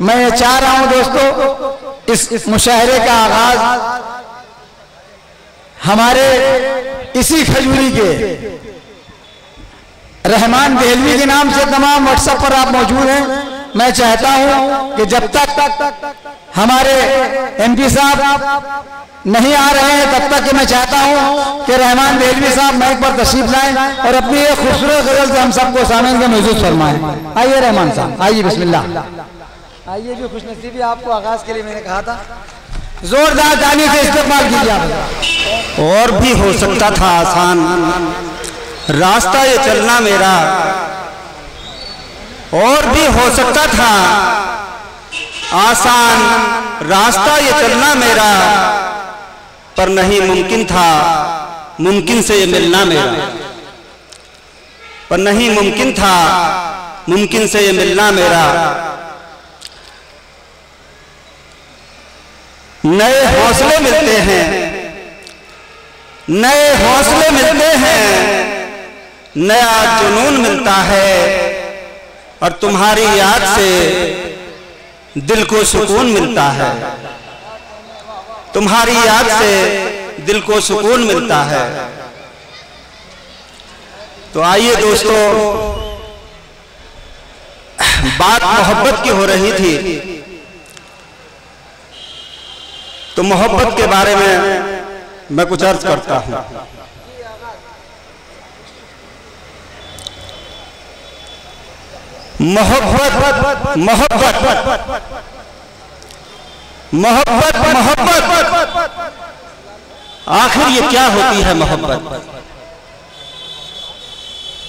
मैं ये चाह रहा हूं दोस्तों, इस मुशायरे का आगाज हमारे इसी खजूरी के रहमान देहलवी के नाम से तमाम व्हाट्सएप पर आप मौजूद हैं। मैं चाहता हूं कि जब तक हमारे एमपी साहब नहीं आ रहे हैं तब तक मैं चाहता हूं कि रहमान देहलवी साहब माइक पर तशरीफ लाएं और अपनी एक खूबसूरत गजल से हम सबको सामने के महसूस फरमाएं। आइए रहमान साहब, आइए, बिस्मिल्लाह। आइए, जो खुशनसीबी आपको आगाज के लिए मैंने कहा था, जोरदार ताली से इस्तेमाल कीजिए आप। और भी हो सकता था आसान रास्ता ये चलना मेरा, और भी हो सकता था आसान रास्ता ये चलना मेरा, पर नहीं मुमकिन था मुमकिन से ये मिलना मेरा, पर नहीं मुमकिन था मुमकिन से ये मिलना मेरा। नए हौसले मिलते हैं, नए हौसले मिलते हैं, नया जुनून मिलता है, और तुम्हारी याद से दिल को सुकून मिलता है, तुम्हारी याद से दिल को सुकून मिलता है। तो आइए दोस्तों, बात मोहब्बत की हो रही थी, तो मोहब्बत के बारे में मैं कुछ अर्ज करता हूं। मोहब्बत मोहब्बत मोहब्बत मोहब्बत, आखिर ये क्या होती है मोहब्बत?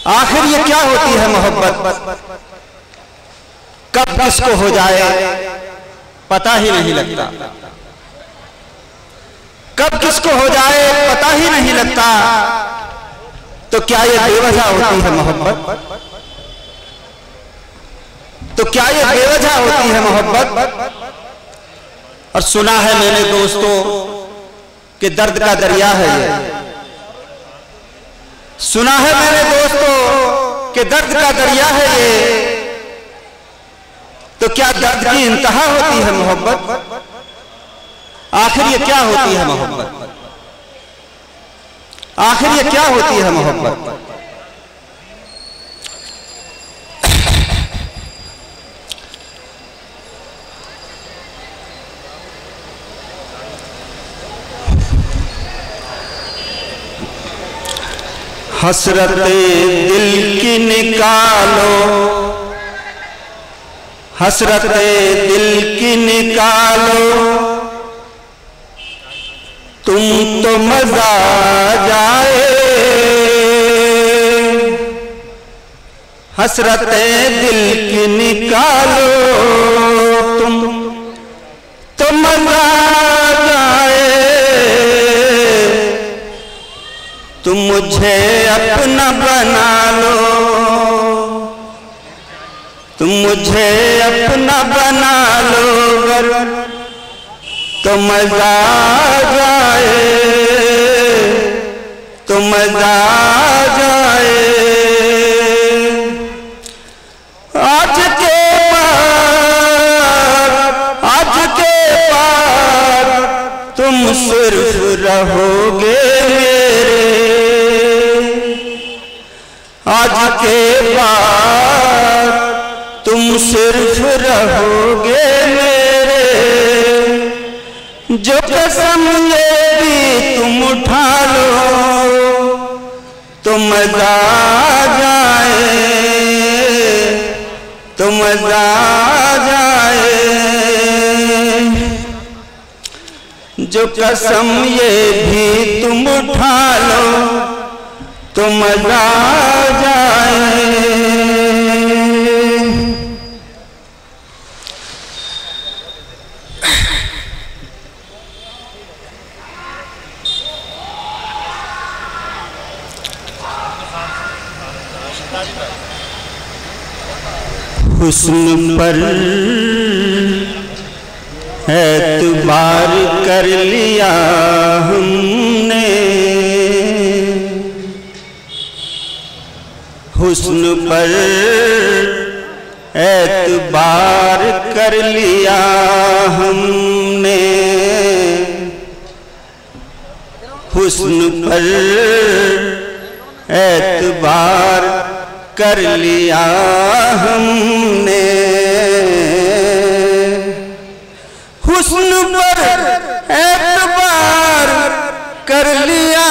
आखिर ये क्या होती है मोहब्बत? कब किसको हो जाए पता ही नहीं लगता, कब किसको हो जाए पता ही नहीं लगता। तो क्या ये बेवजह होती है मोहब्बत? तो क्या ये बेवजह होती है मोहब्बत? और सुना है मैंने दोस्तों कि दर्द का दरिया है ये, सुना है मैंने दोस्तों कि दर्द का दरिया है ये। तो क्या दर्द की इंतहा होती है मोहब्बत? आखिर ये क्या होती है मोहब्बत? आखिर ये क्या होती है मोहब्बत? हसरते दिल की निकालो, हसरते दिल की निकालो, तुम तो मजा जाए। हसरते दिल की निकालो, तुम तो मजा जाए। तुम मुझे अपना बना लो, तुम मुझे अपना बना लो, तो मजा जाए, तो मजा जाए। आज के बाद तुम सिर्फ रहोगे मेरे, आज के बाद तुम सिर्फ रहोगे मेरे। जो कसम ये भी तुम उठा लो, तो मजा जाए, तो मजा जाए। जो कसम ये भी तुम उठा लो तो मजा आ जाए। हुस्न पर एतबार कर लिया हमने, हुस्न पर एतबार कर लिया हमने, हुस्न पर एतबार कर लिया हमने, हुस्न पर एतबार कर लिया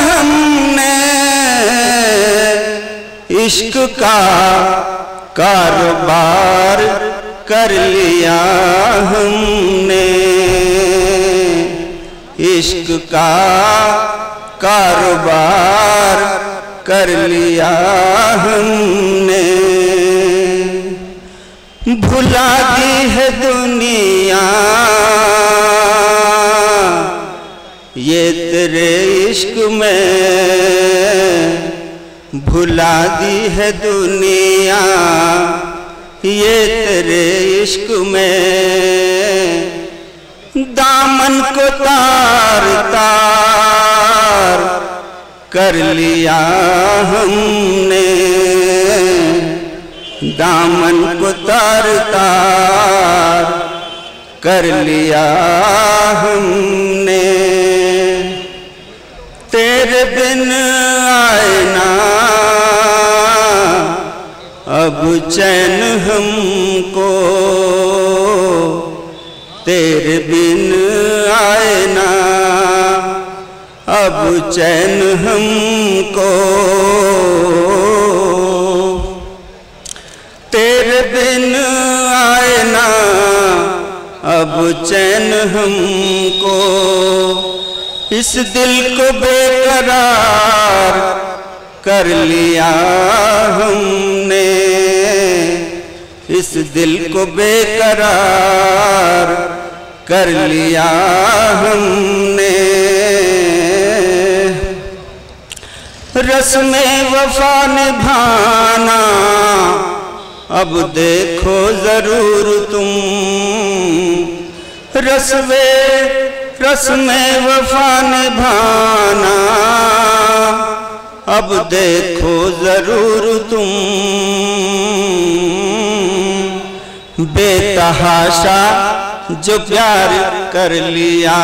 हमने, इश्क का कारोबार कर लिया हमने, इश्क का कारोबार कर लिया हमने। भुला दी है दुनिया ये तेरे इश्क में, भुला दी है दुनिया ये तेरे इश्क में, दामन को तार तार कर लिया हमने, दामन को तार तार कर लिया हमने। तेरे बिन आए ना अब चैन हमको, तेरे बिन आए ना अब चैन हमको, तेरे बिन आए ना अब चैन हमको, इस दिल को बेकरार कर लिया हमने, इस दिल को बेकरार कर लिया हमने। रस्मे वफा निभाना अब देखो जरूर तुम, रस्मे वफा निभाना अब देखो जरूर तुम, बेतहाशा जो प्यार कर लिया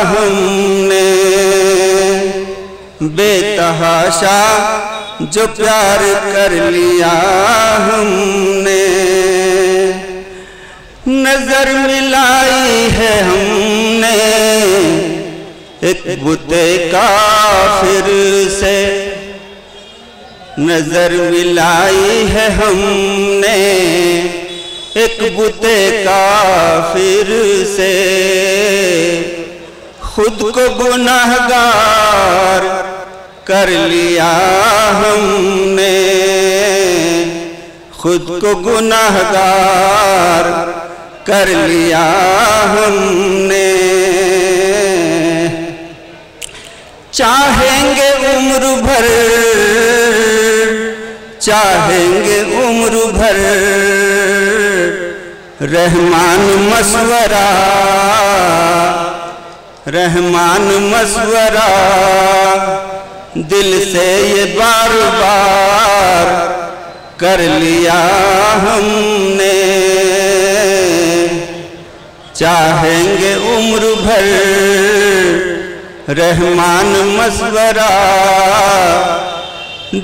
हमने, बेतहाशा जो प्यार कर लिया हमने, नजर मिलाई है हमने एक बुते काफिर से, नजर मिलाई है हमने एक बुते काफिर से, खुद को गुनाहगार कर लिया हमने, खुद को गुनाहगार कर लिया हमने। चाहेंगे उम्र भर, चाहेंगे उम्र भर रहमान मशवरा, रहमान मशवरा दिल से ये बार बार कर लिया हमने। चाहेंगे उम्र भर रहमान मशवरा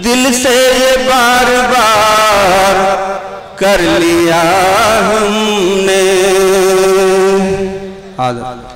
दिल से ये बार बार कर लिया हमने। आदर